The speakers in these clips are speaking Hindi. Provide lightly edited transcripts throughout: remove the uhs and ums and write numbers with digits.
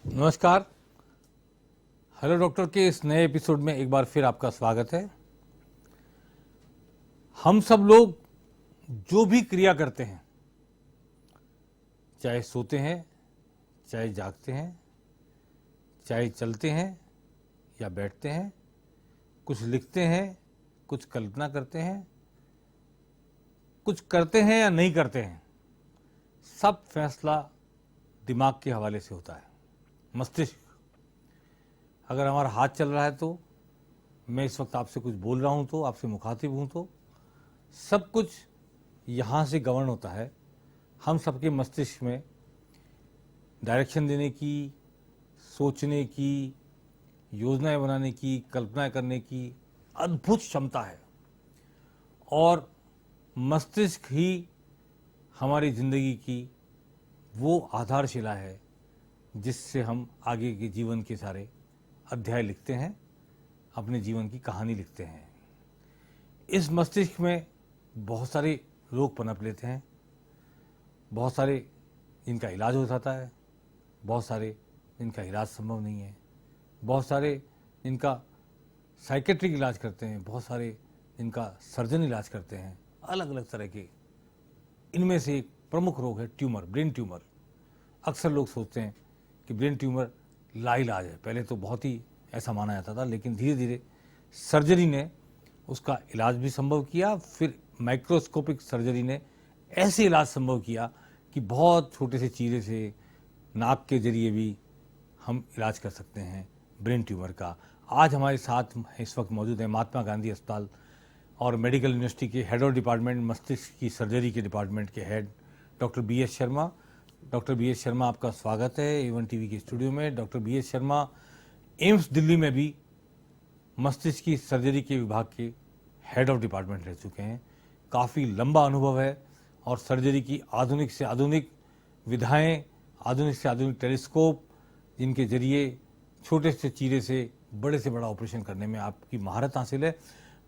नमस्कार। हेलो डॉक्टर के इस नए एपिसोड में एक बार फिर आपका स्वागत है। हम सब लोग जो भी क्रिया करते हैं, चाहे सोते हैं, चाहे जागते हैं, चाहे चलते हैं या बैठते हैं, कुछ लिखते हैं, कुछ कल्पना करते हैं, कुछ करते हैं या नहीं करते हैं, सब फैसला दिमाग के हवाले से होता है। मस्तिष्क, अगर हमारा हाथ चल रहा है तो, मैं इस वक्त आपसे कुछ बोल रहा हूँ तो, आपसे मुखातिब हूँ तो, सब कुछ यहाँ से गवर्न होता है। हम सबके मस्तिष्क में डायरेक्शन देने की, सोचने की, योजनाएं बनाने की, कल्पना करने की अद्भुत क्षमता है और मस्तिष्क ही हमारी ज़िंदगी की वो आधारशिला है जिससे हम आगे के जीवन के सारे अध्याय लिखते हैं, अपने जीवन की कहानी लिखते हैं। इस मस्तिष्क में बहुत सारे रोग पनप लेते हैं, बहुत सारे जिनका इलाज हो जाता है, बहुत सारे जिनका इलाज संभव नहीं है, बहुत सारे जिनका साइकेट्रिक इलाज करते हैं, बहुत सारे जिनका सर्जन इलाज करते हैं, अलग अलग तरह के। इनमें से एक प्रमुख रोग है ट्यूमर, ब्रेन ट्यूमर। अक्सर लोग सोचते हैं कि ब्रेन ट्यूमर लाइलाज है। पहले तो बहुत ही ऐसा माना जाता था, लेकिन धीरे धीरे सर्जरी ने उसका इलाज भी संभव किया। फिर माइक्रोस्कोपिक सर्जरी ने ऐसे इलाज संभव किया कि बहुत छोटे से चीरे से नाक के जरिए भी हम इलाज कर सकते हैं ब्रेन ट्यूमर का। आज हमारे साथ इस वक्त मौजूद है महात्मा गांधी अस्पताल और मेडिकल यूनिवर्सिटी के हेड ऑफ डिपार्टमेंट मस्तिष्क की सर्जरी के डिपार्टमेंट के head doctor BS Sharma. Doctor BS Sharma, आपका स्वागत है A1 TV के स्टूडियो में। Doctor BS Sharma AIIMS Delhi में भी मस्तिष्क की सर्जरी के विभाग के हेड ऑफ डिपार्टमेंट रह चुके हैं। काफ़ी लंबा अनुभव है और सर्जरी की आधुनिक से आधुनिक विधाएं, आधुनिक से आधुनिक टेलीस्कोप, जिनके जरिए छोटे से चीरे से बड़ा ऑपरेशन करने में आपकी महारत हासिल है।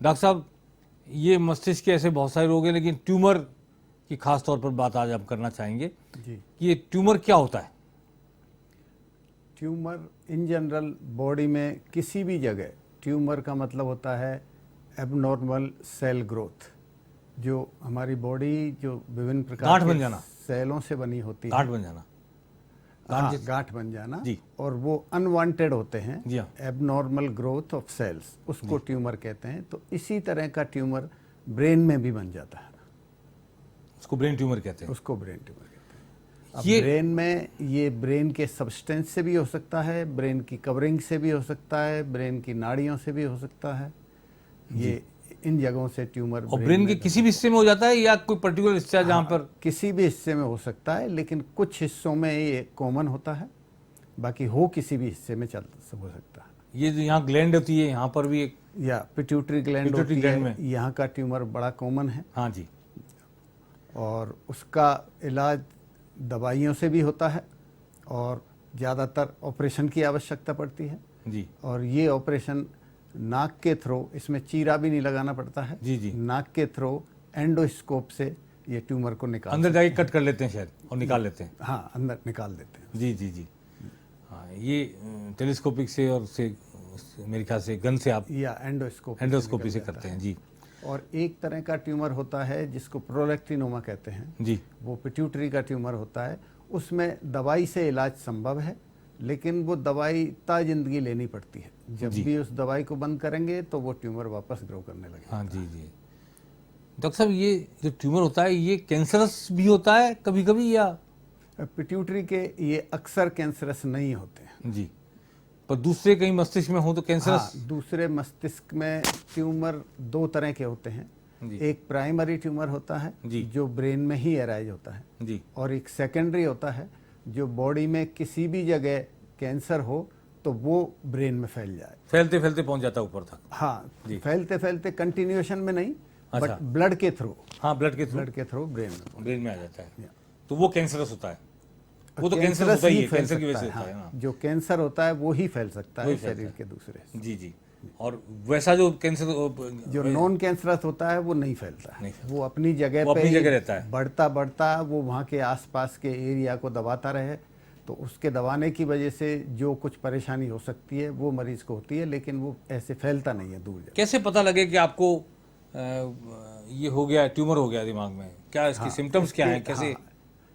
डॉक्टर साहब, ये मस्तिष्क के ऐसे बहुत सारे रोग हैं, लेकिन ट्यूमर की खास तौर पर बात आज हम करना चाहेंगे जी। ये ट्यूमर क्या होता है? ट्यूमर इन जनरल बॉडी में किसी भी जगह, ट्यूमर का मतलब होता है एबनॉर्मल सेल ग्रोथ। जो हमारी बॉडी जो विभिन्न प्रकार गांठ बन के जाना, सेलों से बनी होती गांठ है, बन जाना, गांठ बन जाना जी। और वो अनवांटेड होते हैं, जी हाँ। एबनॉर्मल ग्रोथ ऑफ सेल्स, उसको ट्यूमर कहते हैं। तो इसी तरह का ट्यूमर ब्रेन में भी बन जाता है, उसको ब्रेन ट्यूमर कहते हैं। उसको ब्रेन ट्यूमर कहते हैं। अब ये ब्रेन में ये ब्रेन के सब्सटेंस से भी हो सकता है, ब्रेन की कवरिंग से भी हो सकता है, ब्रेन की नाड़ियों से भी हो सकता है। ये इन जगहों से ट्यूमर और ब्रेन के किसी भी हिस्से में हो जाता है या कोई पर्टिकुलर हिस्सा जहाँ पर? किसी भी हिस्से में हो सकता है, लेकिन कुछ हिस्सों में ये कॉमन होता है, बाकी हो किसी भी हिस्से में हो सकता है। ये जो यहाँ ग्लैंड होती है, यहाँ पर भी एक, या पिट्यूटरी ग्लैंड पिट्यूटरी होती ग्लैंड है, यहाँ का ट्यूमर बड़ा कॉमन है हाँ जी, और उसका इलाज दवाइयों से भी होता है और ज़्यादातर ऑपरेशन की आवश्यकता पड़ती है। जी और ये ऑपरेशन नाक के थ्रू, इसमें चीरा भी नहीं लगाना पड़ता है, जी जी, नाक के थ्रू एंडोस्कोप से ये ट्यूमर को निकाल अंदर जाके कट कर लेते हैं शायद और निकाल लेते हैं। हाँ, अंदर निकाल देते हैं। जी जी जी, हाँ, ये टेलीस्कोपिक से और से मेरे ख्याल से गन से आप या एंडोस्कोप एंडोस्कोपी से करते हैं। जी और एक तरह का ट्यूमर होता है जिसको प्रोलैक्टिनोमा कहते हैं, जी, वो पिट्यूटरी का ट्यूमर होता है। उसमें दवाई से इलाज संभव है, लेकिन वो दवाई ता जिंदगी लेनी पड़ती है। जब भी उस दवाई को बंद करेंगे तो वो ट्यूमर वापस ग्रो करने लगेगा। हाँ जी जी। डॉक्टर साहब, ये जो ट्यूमर होता है ये कैंसरस भी होता है कभी कभी या? पिट्यूटरी के ये अक्सर कैंसरस नहीं होते हैं जी, पर दूसरे कहीं मस्तिष्क में हो तो कैंसरस? हाँ, दूसरे मस्तिष्क में ट्यूमर दो तरह के होते हैं। एक प्राइमरी ट्यूमर होता है जो ब्रेन में ही अराइज होता है जी, और एक सेकेंडरी होता है जो बॉडी में किसी भी जगह कैंसर हो तो वो ब्रेन में फैल जाए, फैलते फैलते पहुंच जाता है ऊपर तक। हाँ, फैलते फैलते कंटिन्यूएशन में नहीं, अच्छा। बट ब्लड के थ्रू, हाँ, ब्लड के थ्रू ब्रेन में आ जाता है, तो वो कैंसरस होता है। वो तो कैंसर होता ही है, कैंसर की वजह से होता है ना। जो कैंसर होता है वो ही फैल सकता है शरीर के दूसरे हिस्से। जी जी, और वैसा जो कैंसर जो नॉन कैंसरस होता है वो नहीं फैलता है, वो अपनी जगह वो पे अपनी जगह रहता है। बढ़ता बढ़ता वो वहाँ के आसपास के एरिया को दबाता रहे तो उसके दबाने की वजह से जो कुछ परेशानी हो सकती है वो मरीज को होती है, लेकिन वो ऐसे फैलता नहीं है दूर जाके। कैसे पता लगे कि आपको ये हो गया, ट्यूमर हो गया दिमाग में? क्या इसके सिम्टम्स क्या हैं? कैसे?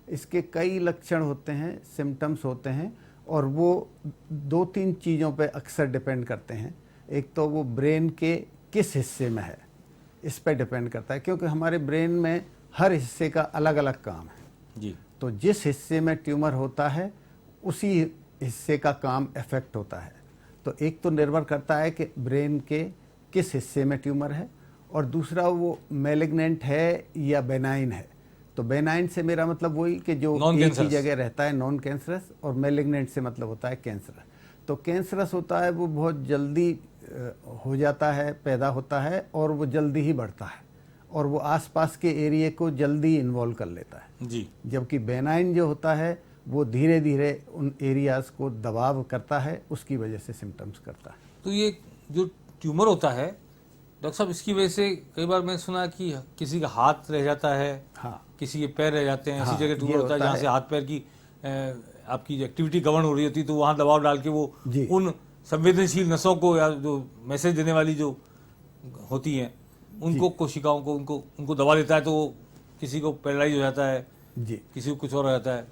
इसके कई लक्षण होते हैं, सिम्टम्स होते हैं, और वो 2-3 चीज़ों पे अक्सर डिपेंड करते हैं। एक तो वो ब्रेन के किस हिस्से में है, इस पे डिपेंड करता है, क्योंकि हमारे ब्रेन में हर हिस्से का अलग अलग काम है जी। तो जिस हिस्से में ट्यूमर होता है उसी हिस्से का काम इफेक्ट होता है। तो एक तो निर्भर करता है कि ब्रेन के किस हिस्से में ट्यूमर है, और दूसरा वो मैलिग्नेंट है या बेनाइन है। तो बेनाइन से मेरा मतलब वही कि जो एक ही जगह रहता है, नॉन कैंसरस, और मैलिग्नेंट से मतलब होता है कैंसर। तो कैंसरस होता है वो बहुत जल्दी हो जाता है, पैदा होता है, और वो जल्दी ही बढ़ता है, और वो आसपास के एरिया को जल्दी इन्वॉल्व कर लेता है जी। जबकि बेनाइन जो होता है वो धीरे धीरे उन एरियाज को दबाव करता है, उसकी वजह से सिम्टम्स करता है। तो ये जो ट्यूमर होता है डॉक्टर साहब, इसकी वजह से कई बार मैंने सुना कि किसी का हाथ रह जाता है, हाँ, किसी के पैर रह जाते हैं, ऐसी हाँ, जगह ट्यूमर होता है जहाँ से हाथ पैर की आपकी एक्टिविटी गवर्न हो रही होती है, तो वहाँ दबाव डाल के वो उन संवेदनशील नसों को या जो मैसेज देने वाली जो होती हैं उनको, कोशिकाओं को, उनको दबा देता है, तो किसी को पैरालाइज हो जाता है जी, किसी को कुछ और हो जाता है।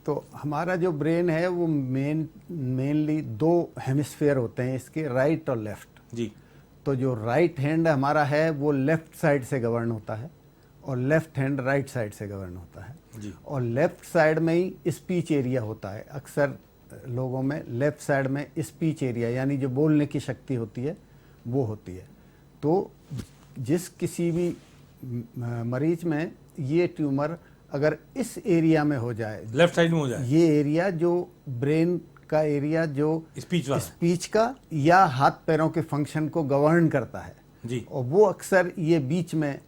तो हमारा जो ब्रेन है वो मेनली 2 हेमिस्फीयर होते हैं इसके, राइट और लेफ्ट जी। तो जो राइट हैंड हमारा है वो लेफ्ट साइड से गवर्न होता है, और लेफ्ट हैंड राइट साइड से गवर्न होता है जी। और लेफ्ट साइड में ही स्पीच एरिया होता है। अक्सर लोगों में लेफ्ट साइड में स्पीच एरिया यानी जो बोलने की शक्ति होती है वो होती है। तो जिस किसी भी मरीज में ये ट्यूमर अगर इस एरिया में हो जाए, लेफ्ट साइड में हो जाए, ये एरिया जो ब्रेन का एरिया जो स्पीच का या हाथ पैरों के फंक्शन को गवर्न करता है जी, और वो अक्सर ये बीच में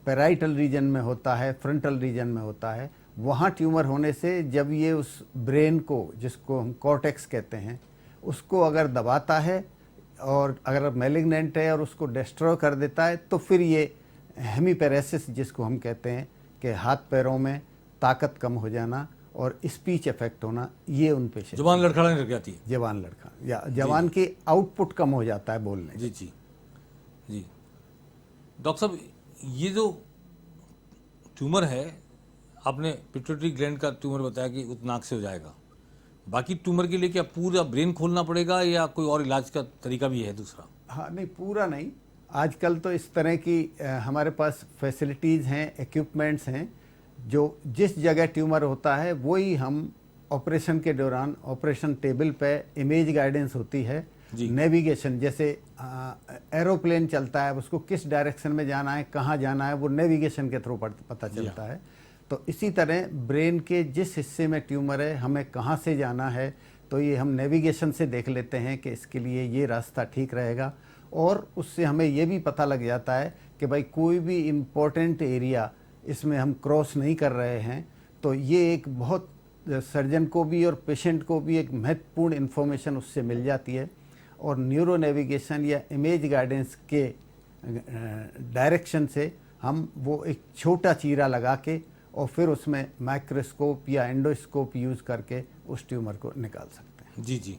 पैराइटल रीजन में होता है, फ्रंटल रीजन में होता है। वहाँ ट्यूमर होने से जब ये उस ब्रेन को, जिसको हम कॉर्टेक्स कहते हैं, उसको अगर दबाता है और अगर मैलिग्नेंट है और उसको डिस्ट्रॉय कर देता है, तो फिर ये हेमीपेरेसिस जिसको हम कहते हैं कि हाथ पैरों में ताकत कम हो जाना और स्पीच इफेक्ट होना, ये उन पेशेंट, जवान लड़खड़ाने लग जाती है, जवान लड़का या जवान की आउटपुट कम हो जाता है बोलने। जी जी जी। डॉक्टर साहब, ये जो ट्यूमर है, आपने पिट्यूटरी ग्लैंड का ट्यूमर बताया कि उस नाक से हो जाएगा, बाकी ट्यूमर के लिए क्या पूरा ब्रेन खोलना पड़ेगा या कोई और इलाज का तरीका भी है दूसरा? हाँ, नहीं पूरा नहीं। आजकल तो इस तरह की हमारे पास फैसिलिटीज़ हैं, इक्विपमेंट्स हैं, जो जिस जगह ट्यूमर होता है वही हम ऑपरेशन के दौरान ऑपरेशन टेबल पे इमेज गाइडेंस होती है, नेविगेशन, जैसे एरोप्लेन चलता है, उसको किस डायरेक्शन में जाना है, कहाँ जाना है, वो नेविगेशन के थ्रू पता चलता है। तो इसी तरह ब्रेन के जिस हिस्से में ट्यूमर है, हमें कहाँ से जाना है, तो ये हम नेविगेशन से देख लेते हैं कि इसके लिए ये रास्ता ठीक रहेगा, और उससे हमें ये भी पता लग जाता है कि भाई कोई भी इम्पोर्टेंट एरिया इसमें हम क्रॉस नहीं कर रहे हैं। तो ये एक बहुत सर्जन को भी और पेशेंट को भी एक महत्वपूर्ण इन्फॉर्मेशन उससे मिल जाती है, और न्यूरो नेविगेशन या इमेज गाइडेंस के डायरेक्शन से हम वो एक छोटा चीरा लगा के और फिर उसमें माइक्रोस्कोप या एंडोस्कोप यूज़ करके उस ट्यूमर को निकाल सकते हैं। जी जी।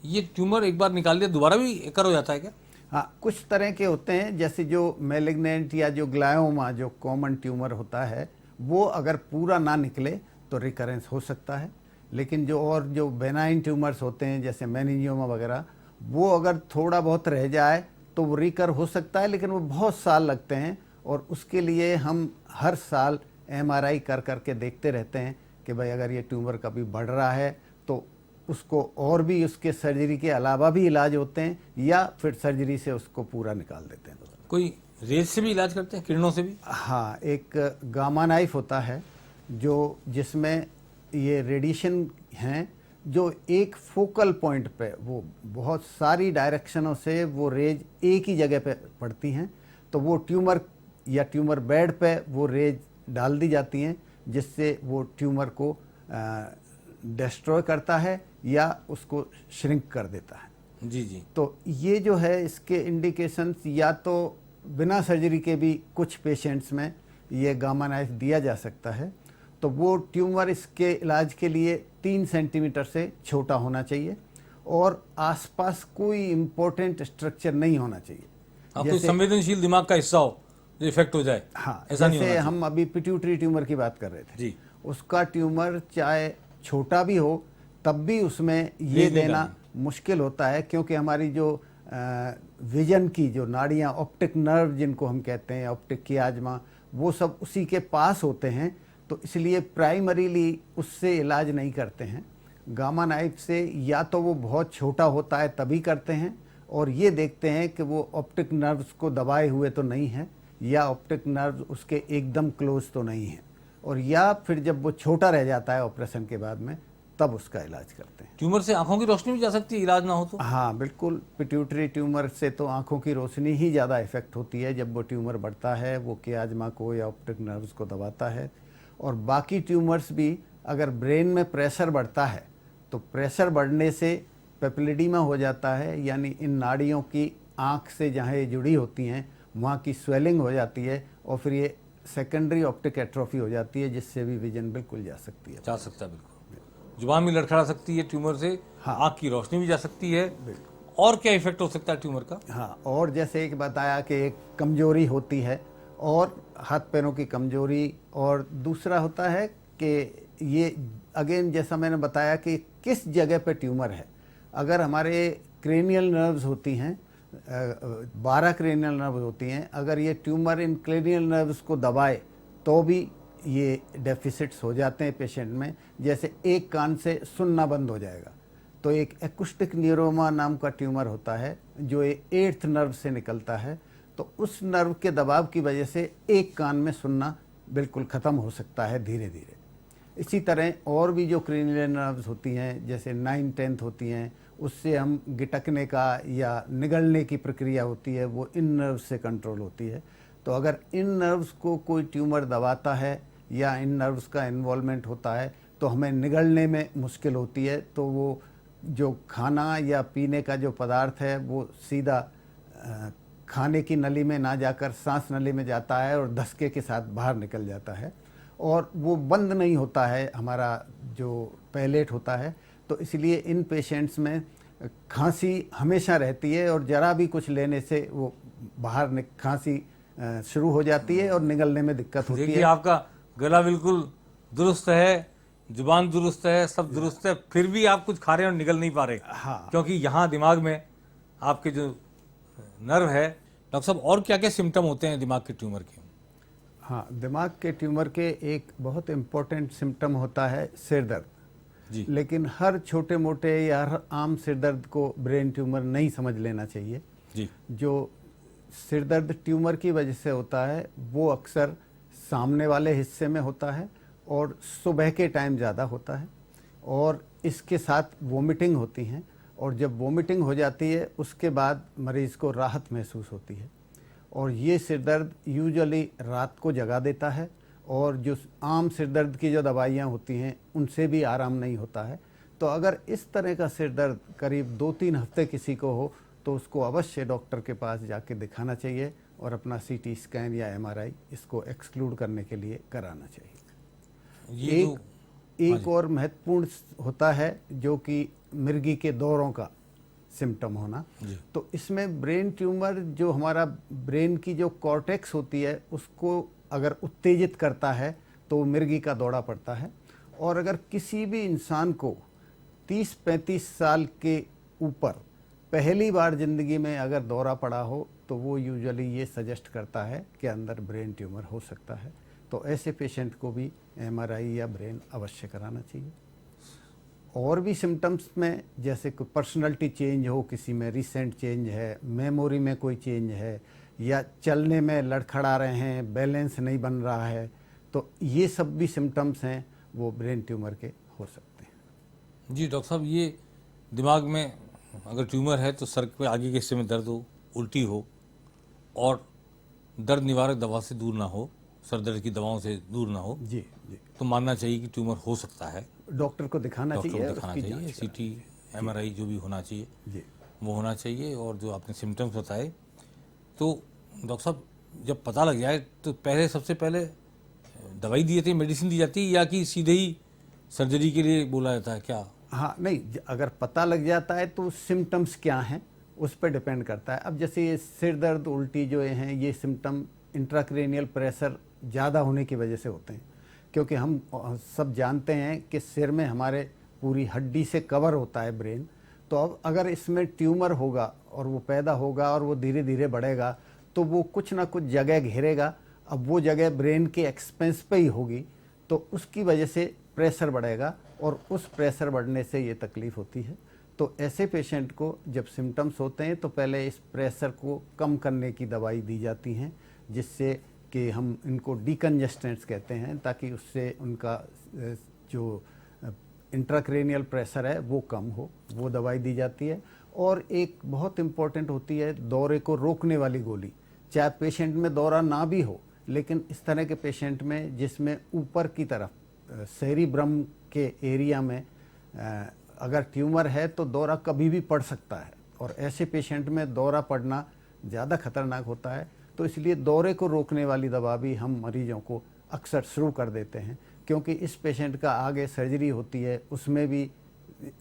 ये ट्यूमर एक बार निकाल दिया दोबारा भी एकर हो जाता है क्या? हाँ, कुछ तरह के होते हैं, जैसे जो मैलिग्नेंट या जो ग्लायोमा जो कॉमन ट्यूमर होता है, वो अगर पूरा ना निकले तो रिकरेंस हो सकता है। लेकिन जो बेनाइन ट्यूमर्स होते हैं जैसे मेनिंजियोमा वगैरह, वो अगर थोड़ा बहुत रह जाए तो वो रिकर हो सकता है, लेकिन वो बहुत साल लगते हैं, और उसके लिए हम हर साल MRI कर करके देखते रहते हैं कि भाई अगर ये ट्यूमर कभी बढ़ रहा है तो उसको और भी उसके सर्जरी के अलावा भी इलाज होते हैं, या फिर सर्जरी से उसको पूरा निकाल देते हैं। कोई रेज से भी इलाज करते हैं, किरणों से भी? हाँ, एक गामा नाइफ होता है जो जिसमें ये रेडिएशन हैं जो एक फोकल पॉइंट पे, वो बहुत सारी डायरेक्शनों से वो रेज एक ही जगह पे पड़ती हैं, तो वो ट्यूमर या ट्यूमर बेड पे वो रेज डाल दी जाती हैं, जिससे वो ट्यूमर को डिस्ट्रॉय करता है या उसको श्रिंक कर देता है। जी जी। तो ये जो है इसके इंडिकेशंस, या तो बिना सर्जरी के भी कुछ पेशेंट्स में ये गामा नाइफ दिया जा सकता है। तो वो ट्यूमर इसके इलाज के लिए 3 सेंटीमीटर से छोटा होना चाहिए और आसपास कोई इम्पोर्टेंट स्ट्रक्चर नहीं होना चाहिए। कोई संवेदनशील दिमाग का हिस्सा हो जो इफेक्ट हो जाए, हाँ, ऐसा नहीं जैसे होना हम अभी पिट्यूटरी ट्यूमर की बात कर रहे थे जी। उसका ट्यूमर चाहे छोटा भी हो तब भी उसमें ये रीजनिंग देना मुश्किल होता है, क्योंकि हमारी जो विजन की जो नाड़ियाँ, ऑप्टिक नर्व जिनको हम कहते हैं, ऑप्टिक कियाजमा, वो सब उसी के पास होते हैं। तो इसलिए प्राइमरीली उससे इलाज नहीं करते हैं। गामा नाइफ से या तो वो बहुत छोटा होता है तभी करते हैं और ये देखते हैं कि वो ऑप्टिक नर्व्स को दबाए हुए तो नहीं है या ऑप्टिक नर्व उसके एकदम क्लोज तो नहीं है, और या फिर जब वो छोटा रह जाता है ऑपरेशन के बाद में तब उसका इलाज करते हैं। ट्यूमर से आंखों की रोशनी भी जा सकती है इलाज ना हो तो? हाँ बिल्कुल, पिट्यूटरी ट्यूमर से तो आंखों की रोशनी ही ज़्यादा इफेक्ट होती है। जब वो ट्यूमर बढ़ता है वो कियाजमा को या ऑप्टिक नर्व्स को दबाता है। और बाकी ट्यूमर्स भी, अगर ब्रेन में प्रेशर बढ़ता है तो प्रेशर बढ़ने से पेपिलिडीमा हो जाता है, यानी इन नाड़ियों की आँख से जहाँ ये जुड़ी होती हैं वहाँ की स्वेलिंग हो जाती है और फिर ये सेकेंडरी ऑप्टिक एट्रोफी हो जाती है, जिससे भी विजन बिल्कुल जा सकती है। जा सकता है बिल्कुल, जुबान भी लड़खड़ा सकती है ट्यूमर से, हाँ। आँख की रोशनी भी जा सकती है। और क्या इफेक्ट हो सकता है ट्यूमर का? हाँ, और जैसे एक बताया कि एक कमजोरी होती है और हाथ पैरों की कमजोरी, और दूसरा होता है कि ये अगेन जैसा मैंने बताया कि किस जगह पे ट्यूमर है। अगर हमारे क्रेनियल नर्व्स होती हैं, 12 क्रेनियल नर्व होती हैं, अगर ये ट्यूमर इन क्रेनियल नर्व्स को दबाए तो भी ये डेफिसिट्स हो जाते हैं पेशेंट में। जैसे एक कान से सुनना बंद हो जाएगा, तो एक एक्यूस्टिक न्यूरोमा नाम का ट्यूमर होता है जो 8th नर्व से निकलता है, तो उस नर्व के दबाव की वजह से एक कान में सुनना बिल्कुल ख़त्म हो सकता है धीरे धीरे। इसी तरह और भी जो क्रेनियल नर्व्स होती हैं, जैसे 9/10 होती हैं, उससे हम गिटकने का या निगलने की प्रक्रिया होती है, वो इन नर्व्स से कंट्रोल होती है। तो अगर इन नर्व्स को कोई ट्यूमर दबाता है या इन नर्व्स का इन्वॉल्वमेंट होता है तो हमें निगलने में मुश्किल होती है। तो वो जो खाना या पीने का जो पदार्थ है वो सीधा खाने की नली में ना जाकर सांस नली में जाता है और धसके के साथ बाहर निकल जाता है, और वो बंद नहीं होता है हमारा जो पैलेट होता है। तो इसलिए इन पेशेंट्स में खांसी हमेशा रहती है और ज़रा भी कुछ लेने से वो बाहर खांसी शुरू हो जाती है और निगलने में दिक्कत होती देखिए है। आपका गला बिल्कुल दुरुस्त है, जुबान दुरुस्त है, सब दुरुस्त है, फिर भी आप कुछ खा रहे हैं और निगल नहीं पा रहे। हाँ, क्योंकि यहाँ दिमाग में आपके जो नर्व है। डॉक्टर साहब, और क्या क्या सिम्टम होते हैं दिमाग के ट्यूमर के? हाँ, दिमाग के ट्यूमर के एक बहुत इम्पोर्टेंट सिम्टम होता है सिर दर्द जी। लेकिन हर छोटे मोटे या हर आम सिर दर्द को ब्रेन ट्यूमर नहीं समझ लेना चाहिए जी। जो सिर दर्द ट्यूमर की वजह से होता है वो अक्सर सामने वाले हिस्से में होता है और सुबह के टाइम ज़्यादा होता है, और इसके साथ वोमिटिंग होती हैं, और जब वोमिटिंग हो जाती है उसके बाद मरीज़ को राहत महसूस होती है। और ये सिर दर्द यूजुअली रात को जगा देता है, और जो आम सिर दर्द की जो दवाइयाँ होती हैं उनसे भी आराम नहीं होता है। तो अगर इस तरह का सिर दर्द करीब 2-3 हफ्ते किसी को हो तो उसको अवश्य डॉक्टर के पास जाके दिखाना चाहिए और अपना CT स्कैन या MRI इसको एक्सक्लूड करने के लिए कराना चाहिए। एक और महत्वपूर्ण होता है जो कि मिर्गी के दौरों का सिम्टम होना। तो इसमें ब्रेन ट्यूमर जो हमारा ब्रेन की जो कॉर्टेक्स होती है उसको अगर उत्तेजित करता है तो मिर्गी का दौरा पड़ता है। और अगर किसी भी इंसान को 30-35 साल के ऊपर पहली बार ज़िंदगी में अगर दौरा पड़ा हो तो वो यूजुअली ये सजेस्ट करता है कि अंदर ब्रेन ट्यूमर हो सकता है। तो ऐसे पेशेंट को भी MRI या ब्रेन अवश्य कराना चाहिए। और भी सिम्टम्स में जैसे कोई पर्सनैलिटी चेंज हो, किसी में रिसेंट चेंज है, मेमोरी में कोई चेंज है, या चलने में लड़खड़ा रहे हैं, बैलेंस नहीं बन रहा है, तो ये सब भी सिम्टम्स हैं वो ब्रेन ट्यूमर के हो सकते हैं। जी डॉक्टर साहब, ये दिमाग में अगर ट्यूमर है तो सर के आगे के हिस्से में दर्द हो, उल्टी हो और दर्द निवारक दवा से दूर ना हो, सर दर्द की दवाओं से दूर ना हो, जी जी, तो मानना चाहिए कि ट्यूमर हो सकता है। डॉक्टर को दिखाना चाहिए, CT MRI जो भी होना चाहिए जी, वो होना चाहिए। और जो आपने सिम्टम्स बताए, तो डॉक्टर साहब जब पता लग जाए तो पहले सबसे पहले दवाई दी जाती है, मेडिसिन दी जाती है, या कि सीधे ही सर्जरी के लिए बोला जाता है क्या? हाँ नहीं, अगर पता लग जाता है तो सिम्टम्स क्या हैं उस पर डिपेंड करता है। अब जैसे ये सिर दर्द, उल्टी जो हैं, ये सिम्टम इंट्राक्रेनियल प्रेशर ज़्यादा होने की वजह से होते हैं, क्योंकि हम सब जानते हैं कि सिर में हमारे पूरी हड्डी से कवर होता है ब्रेन। तो अब अगर इसमें ट्यूमर होगा और वो पैदा होगा और वो धीरे धीरे बढ़ेगा तो वो कुछ ना कुछ जगह घेरेगा। अब वो जगह ब्रेन के एक्सपेंस पे ही होगी, तो उसकी वजह से प्रेशर बढ़ेगा और उस प्रेशर बढ़ने से ये तकलीफ़ होती है। तो ऐसे पेशेंट को जब सिम्टम्स होते हैं तो पहले इस प्रेशर को कम करने की दवाई दी जाती हैं, जिससे कि हम इनको डीकंजेस्टेंट्स कहते हैं, ताकि उससे उनका जो इंट्राक्रेनियल प्रेशर है वो कम हो, वो दवाई दी जाती है। और एक बहुत इम्पॉर्टेंट होती है दौरे को रोकने वाली गोली। चाहे पेशेंट में दौरा ना भी हो, लेकिन इस तरह के पेशेंट में जिसमें ऊपर की तरफ सेरिब्रम के एरिया में अगर ट्यूमर है तो दौरा कभी भी पड़ सकता है, और ऐसे पेशेंट में दौरा पड़ना ज़्यादा खतरनाक होता है। तो इसलिए दौरे को रोकने वाली दवा भी हम मरीजों को अक्सर शुरू कर देते हैं, क्योंकि इस पेशेंट का आगे सर्जरी होती है, उसमें भी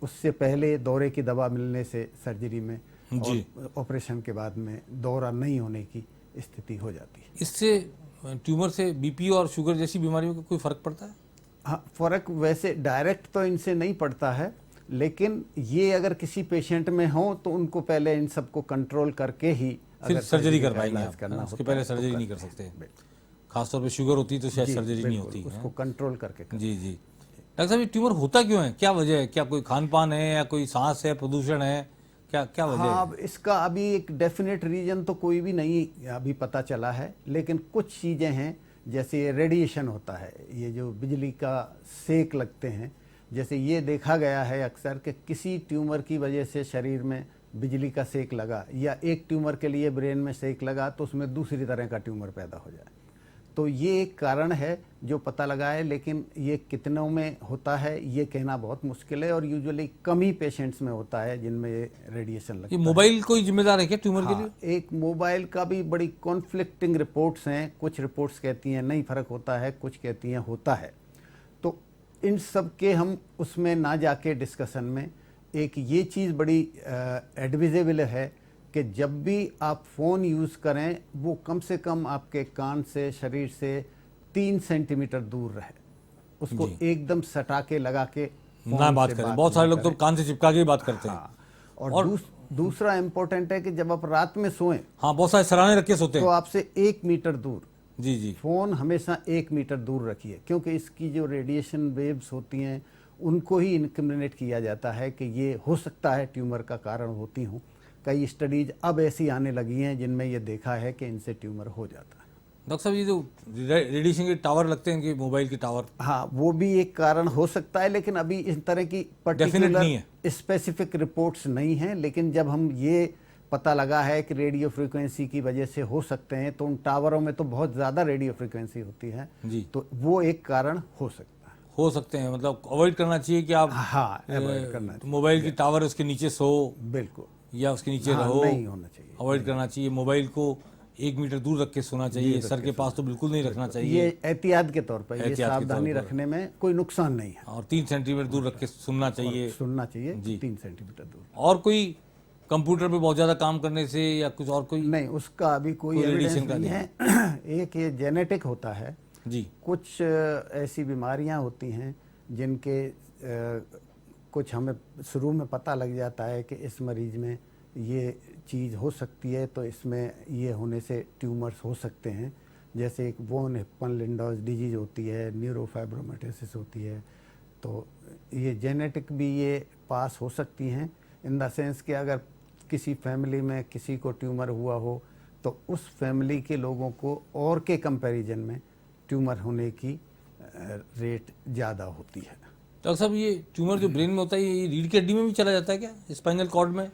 उससे पहले दौरे की दवा मिलने से सर्जरी में और ऑपरेशन के बाद में दौरा नहीं होने की स्थिति हो जाती है। इससे ट्यूमर से बीपी और शुगर जैसी बीमारियों का कोई फर्क पड़ता है? हाँ, फ़र्क वैसे डायरेक्ट तो इनसे नहीं पड़ता है, लेकिन ये अगर किसी पेशेंट में हो तो उनको पहले इन सबको कंट्रोल करके ही फिर सर्जरी कर पाएंगे इलाज आप, करना उसके होता पहले है, तो सर्जरी नहीं कर सकते। खासतौर पे शुगर होती है तो शायद सर्जरी नहीं होती है। उसको कंट्रोल करके करना। जी जी। डॉक्टर साहब, ये ट्यूमर होता क्यों है? क्या वजह है? क्या कोई खान पान है, या कोई सांस है, प्रदूषण है, क्या क्या वजह हाँ, है? अब इसका अभी एक डेफिनेट रीजन तो कोई भी नहीं अभी पता चला है, लेकिन कुछ चीज़ें हैं। जैसे ये रेडिएशन होता है, ये जो बिजली का सेक लगते हैं, जैसे ये देखा गया है अक्सर कि किसी ट्यूमर की वजह से शरीर में बिजली का सेक लगा, या एक ट्यूमर के लिए ब्रेन में सेक लगा तो उसमें दूसरी तरह का ट्यूमर पैदा हो जाए। तो ये एक कारण है जो पता लगा है, लेकिन ये कितनों में होता है ये कहना बहुत मुश्किल है, और यूजुअली कम ही पेशेंट्स में होता है जिनमें ये रेडिएशन लगता ये है। मोबाइल कोई जिम्मेदार है क्या ट्यूमर के लिए? एक मोबाइल का भी बड़ी कॉन्फ्लिक्टिंग रिपोर्ट्स हैं। कुछ रिपोर्ट्स कहती हैं नहीं फ़र्क होता है, कुछ कहती हैं होता है। तो इन सब के हम उसमें ना जाके डिस्कशन में एक ये चीज़ बड़ी एडविजेबल है कि जब भी आप फ़ोन यूज़ करें वो कम से कम आपके कान से, शरीर से 3 सेंटीमीटर दूर रहे, उसको एकदम सटा के लगा के ना बात करें। बहुत सारे लोग तो कान से चिपका के ही बात करते हैं। और दूसरा इम्पोर्टेंट है कि जब आप रात में सोएं, हाँ, बहुत सारे सराहने रख के सोते तो हैं। आपसे 1 मीटर दूर, जी जी, फ़ोन हमेशा 1 मीटर दूर रखिए, क्योंकि इसकी जो रेडिएशन वेव्स होती हैं उनको ही इनक्रिमिनेट किया जाता है कि ये हो सकता है ट्यूमर का कारण होती हूँ। कई स्टडीज अब ऐसी आने लगी हैं जिनमें ये देखा है कि इनसे ट्यूमर हो जाता है। डॉक्टर साहब, ये जो रेडिएशन के टावर लगते हैं, इनके मोबाइल के टावर, हाँ, वो भी एक कारण हो सकता है, लेकिन अभी इस तरह की पर्टिकुलर स्पेसिफिक रिपोर्ट्स नहीं हैं। लेकिन जब हम ये पता लगा है कि रेडियो फ्रीक्वेंसी की वजह से हो सकते हैं, तो उन टावरों में तो बहुत ज़्यादा रेडियो फ्रीक्वेंसी होती है जी, तो वो एक कारण हो सकता है। हो सकते हैं, मतलब अवॉइड करना चाहिए कि आप अवॉइड करना चाहिए। मोबाइल की टावर उसके नीचे सो, बिल्कुल, या उसके नीचे रहो, नहीं होना चाहिए, अवॉइड करना चाहिए। मोबाइल को 1 मीटर दूर रख के सोना चाहिए, सर के पास तो बिल्कुल नहीं रखना चाहिए। ये एहतियात के तौर पर, ये सावधानी रखने में कोई नुकसान नहीं है। और 3 सेंटीमीटर दूर रख के सुनना चाहिए, 3 सेंटीमीटर दूर। और कोई कंप्यूटर पे बहुत ज़्यादा काम करने से या कुछ और कोई नहीं, उसका अभी कोई एविडेंस नहीं है। एक ये जेनेटिक होता है जी, कुछ ऐसी बीमारियां होती हैं जिनके कुछ हमें शुरू में पता लग जाता है कि इस मरीज में ये चीज़ हो सकती है, तो इसमें ये होने से ट्यूमर्स हो सकते हैं। जैसे एक वोन हिप्पन लिंडॉस डिजीज होती है, न्यूरोफाइब्रोमेटोसिस होती है, तो ये जेनेटिक भी ये पास हो सकती हैं, इन द सेंस कि अगर किसी फैमिली में किसी को ट्यूमर हुआ हो तो उस फैमिली के लोगों को और के कंपैरिजन में ट्यूमर होने की रेट ज़्यादा होती है। डॉक्टर साहब, ये ट्यूमर जो ब्रेन में होता है, ये रीढ़ की हड्डी में भी चला जाता है क्या, स्पाइनल कॉर्ड में?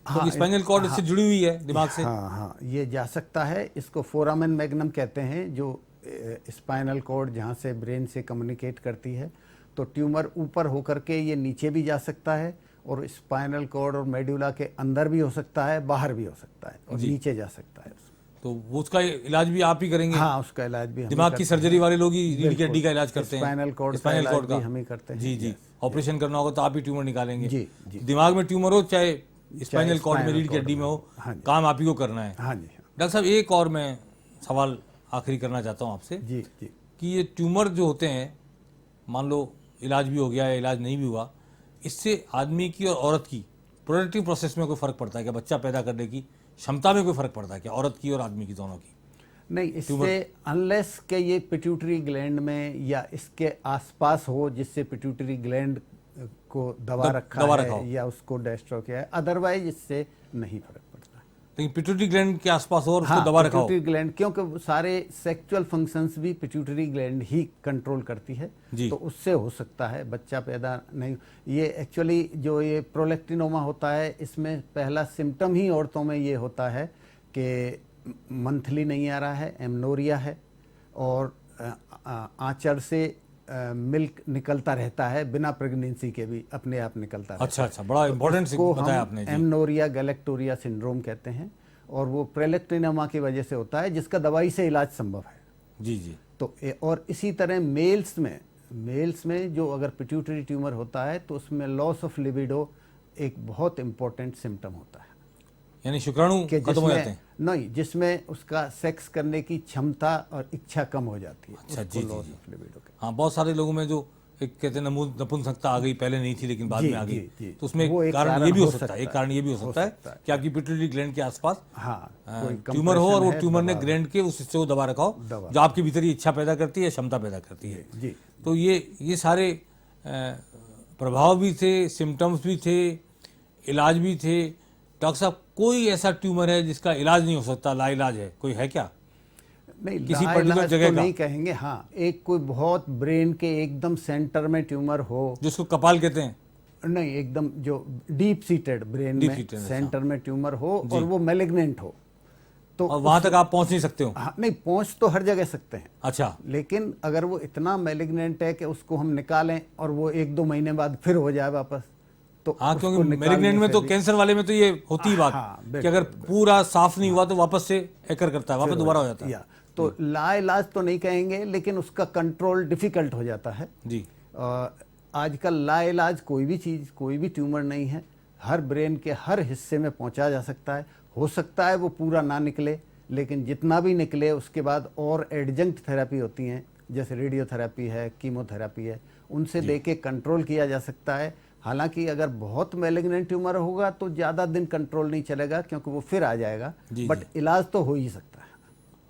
हाँ, स्पाइनल कॉर्ड इससे जुड़ी हुई है दिमाग से। हाँ, ये जा सकता है। इसको फोरामेन मैग्नम कहते हैं, जो स्पाइनल कॉर्ड जहाँ से ब्रेन से कम्युनिकेट करती है। तो ट्यूमर ऊपर होकर के ये नीचे भी जा सकता है, और स्पाइनल कॉर्ड और मेडुला के अंदर भी हो सकता है, बाहर भी हो सकता है, और नीचे जा सकता है। तो वो उसका इलाज भी आप ही करेंगे? हाँ, उसका इलाज भी हम ही दिमाग की करते सर्जरी हैं। वाले लोग ही रीढ़ की बिल्कुल। हड्डी का इलाज करते हैं? स्पाइनल कॉर्ड का इलाज भी हम ही करते हैं। जी जी। ऑपरेशन करना होगा तो आप ही ट्यूमर निकालेंगे? जी जी। दिमाग में ट्यूमर हो चाहे स्पाइनल कॉर्ड में, स्पाइनल रीढ़ की कॉर्ड हड्डी में में हो, हो। हाँ जी। काम आप ही को करना है। हाँ जी। डॉक्टर साहब, एक और मैं सवाल आखिरी करना चाहता हूँ आपसे जी जी। कि ये ट्यूमर जो होते हैं, मान लो इलाज भी हो गया या इलाज नहीं भी हुआ, इससे आदमी की और औरत की प्रोडक्टिव प्रोसेस में कोई फर्क पड़ता है क्या? बच्चा पैदा करने की क्षमता में कोई फर्क पड़ता है क्या, औरत की और आदमी की, दोनों की? नहीं, इससे अनलेस के ये पिट्यूटरी ग्लैंड में या इसके आसपास हो जिससे पिट्यूटरी ग्लैंड को दबा रखा है या उसको डिस्ट्रॉय किया है, अदरवाइज इससे नहीं फर्क पड़ता। लेकिन पिट्यूटरी ग्लैंड के आसपास हो और उसको हाँ, दबा रखा हो। पिट्यूटरी ग्लैंड, क्योंकि सारे सेक्सुअल फंक्शंस भी पिट्यूटरी ग्लैंड ही कंट्रोल करती है, तो उससे हो सकता है बच्चा पैदा नहीं। ये एक्चुअली जो ये प्रोलैक्टिनोमा होता है, इसमें पहला सिम्टम ही औरतों में ये होता है कि मंथली नहीं आ रहा है, एमनोरिया है, और आंचड़ से मिल्क निकलता रहता है, बिना प्रेगनेंसी के भी अपने आप निकलता रहता है। अच्छा, बड़ा इंपॉर्टेंट बताया आपने। एमनोरिया गैलेक्टोरिया सिंड्रोम कहते हैं, और वो प्रोलैक्टिनोमा की वजह से होता है, जिसका दवाई से इलाज संभव है। जी जी। तो और इसी तरह मेल्स में जो अगर पिट्यूटरी ट्यूमर होता है तो उसमें लॉस ऑफ लिबिडो एक बहुत इंपॉर्टेंट सिम्टम होता है, यानी शुक्राणु खत्म हो जाते हैं? नहीं, जिसमें उसका सेक्स करने की क्षमता और इच्छा कम हो जाती है। अच्छा, जी लॉस जी। Of libido. हाँ, बहुत सारे लोगों में जो एक कहते हैं नपुंसकता आ गई, पहले नहीं थी लेकिन बाद में आ गई, तो उसमें कारण ये भी हो सकता है, एक कारण ये भी हो सकता है कि आपकी पिट्यूटरी ग्लैंड के आसपास ट्यूमर हो और वो ट्यूमर ने ग्लैंड के उस हिस्से को दबा रखा हो जो आपके भीतर इच्छा पैदा करती है, क्षमता पैदा करती है। तो ये सारे प्रभाव भी थे, सिम्टम्स भी थे, इलाज भी थे। डॉक्टर साहब, कोई ऐसा ट्यूमर है जिसका इलाज नहीं हो सकता, लाइलाज है, कोई है क्या? नहीं, किसी पर्टिकुलर जगह तो नहीं कहेंगे। हाँ, एक कोई बहुत ब्रेन के एकदम सेंटर में ट्यूमर हो, जिसको कपाल कहते हैं? नहीं, एकदम जो डीप सीटेड ब्रेन में सेंटर में ट्यूमर हो और वो मैलिग्नेंट हो, तो और वहां तक आप पहुंच नहीं सकते हो? हाँ, नहीं, पहुंच तो हर जगह सकते हैं। अच्छा। लेकिन अगर वो इतना मैलिग्नेंट है कि उसको हम निकालें और वो 1-2 महीने बाद फिर हो जाए वापस, तो हाँ, क्योंकि मैलिग्नेंट में तो कैंसर वाले में तो ये होती ही बात कि अगर पूरा साफ नहीं हुआ तो वापस से एकर करता है, वापस दोबारा हो जाता है। तो लाइलाज तो नहीं कहेंगे, लेकिन उसका कंट्रोल डिफिकल्ट हो जाता है जी। आजकल लाइलाज कोई भी चीज़, कोई भी ट्यूमर नहीं है, हर ब्रेन के हर हिस्से में पहुंचा जा सकता है। हो सकता है वो पूरा ना निकले, लेकिन जितना भी निकले उसके बाद और एडजंक्ट थेरेपी होती हैं, जैसे रेडियोथेरेपी है, कीमोथेरेपी है, उनसे देके कंट्रोल किया जा सकता है। हालांकि अगर बहुत मैलिग्नेंट ट्यूमर होगा तो ज़्यादा दिन कंट्रोल नहीं चलेगा, क्योंकि वो फिर आ जाएगा, बट इलाज तो हो ही सकता है।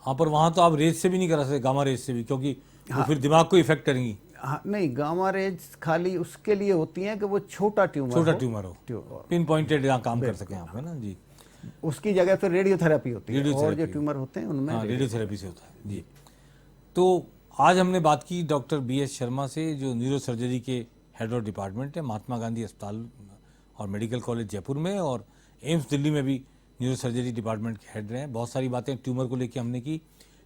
हाँ, पर वहाँ तो आप रेज से भी नहीं करा सकते, गामा रेज से भी, क्योंकि वो फिर दिमाग को इफेक्ट करेंगी। हाँ, नहीं, गामा रेज खाली उसके लिए होती हैं कि वो छोटा ट्यूमर हो, पिन पॉइंटेड यहाँ काम कर सकें आप, है ना जी। उसकी जगह फिर रेडियोथेरेपी होती है, और जो ट्यूमर होते हैं उनमें रेडियोथेरेपी से होता है जी। तो आज हमने बात की डॉक्टर BS शर्मा से, जो न्यूरो सर्जरी के हेड ऑफ डिपार्टमेंट है महात्मा गांधी अस्पताल और मेडिकल कॉलेज जयपुर में, और एम्स दिल्ली में भी न्यूरो सर्जरी डिपार्टमेंट के हेड रहे हैं। बहुत सारी बातें ट्यूमर को लेकर हमने की,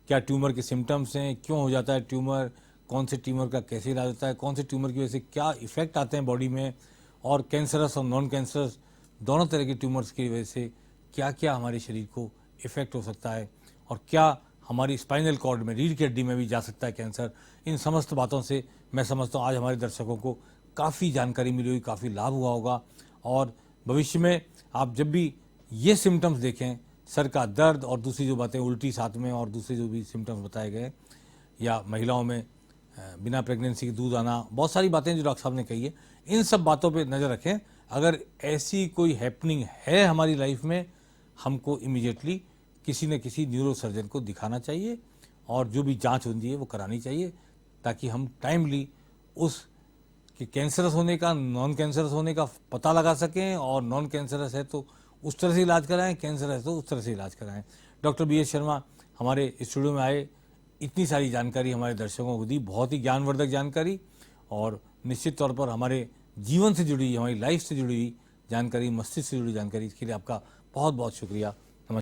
क्या ट्यूमर के सिम्टम्स हैं, क्यों हो जाता है ट्यूमर, कौन से ट्यूमर का कैसे इलाज होता है, कौन से ट्यूमर की वजह से क्या इफेक्ट आते हैं बॉडी में, और कैंसरस और नॉन कैंसरस दोनों तरह के ट्यूमर्स की वजह से क्या क्या हमारे शरीर को इफेक्ट हो सकता है, और क्या हमारी स्पाइनल कॉर्ड में, रीढ़ की हड्डी में भी जा सकता है कैंसर। इन समस्त बातों से मैं समझता हूँ आज हमारे दर्शकों को काफ़ी जानकारी मिली होगी, काफ़ी लाभ हुआ होगा, और भविष्य में आप जब भी ये सिम्टम्स देखें, सर का दर्द और दूसरी जो बातें, उल्टी साथ में, और दूसरे जो भी सिम्टम्स बताए गए, या महिलाओं में बिना प्रेगनेंसी के दूध आना, बहुत सारी बातें जो डॉक्टर साहब ने कही है, इन सब बातों पे नज़र रखें। अगर ऐसी कोई हैपनिंग है हमारी लाइफ में, हमको इमीडिएटली किसी न किसी न्यूरो सर्जन को दिखाना चाहिए, और जो भी जांच होती है वो करानी चाहिए, ताकि हम टाइमली उस कि कैंसरस होने का, नॉन कैंसरस होने का पता लगा सकें, और नॉन कैंसरस है तो उस तरह से इलाज कराएं, कैंसर है तो उस तरह से इलाज कराएं। डॉक्टर BS शर्मा हमारे स्टूडियो में आए, इतनी सारी जानकारी हमारे दर्शकों को दी, बहुत ही ज्ञानवर्धक जानकारी, और निश्चित तौर पर हमारे जीवन से जुड़ी, हमारी लाइफ से जुड़ी जानकारी, मस्तिष्क से जुड़ी जानकारी, इसके लिए आपका बहुत बहुत शुक्रिया।